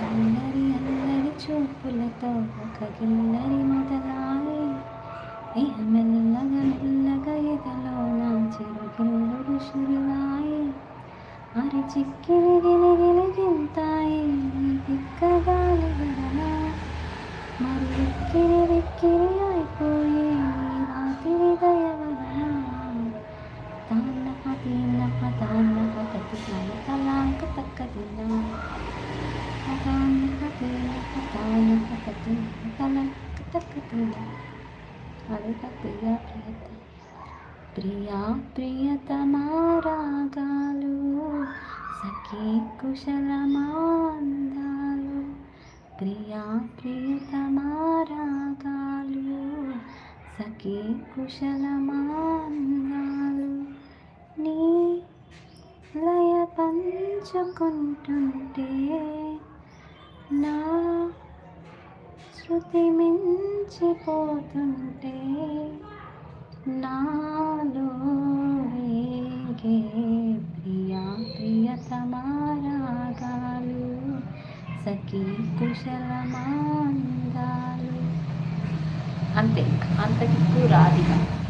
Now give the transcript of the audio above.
అల్లరి అల్లరి చూపులతో ఒక గిల్లరి మొదలాయి, ఇహ మెల్లగా మెల్లగా ఎదలోన చిరుగిల్లుడు శురువాయి. అరి చిక్కిరి గిలిగిలి గింతాయి తిక్కగాలి వలన, మరి వెక్కిరి వెక్కిరి అయిపోయి రాత్రి దయ వలన. తాన్నక తీన్నక తాన్నక తతిలాయ తలాంక తక్కదిలా, తాన్నక తీన్నక తాన్నక తతిలాయ తలాంక తక్కదిలా. అదిగా ప్రియా ప్రియత ప్రియా ప్రియతమా రాగాలు, సఖీ కుశలమాందాలు. ప్రియా ప్రియతమా రాగాలు, సఖీ కుశలమాందాలు. నీ లయ పంచుకుంటుంటే నా శృతి మించిపోతుంటే, నాలో రేగే ప్రియా ప్రియతమా రాగాలు, సఖీ కుశలమాందాలు. అంతే, అంతకిక్కువ రాదిగా.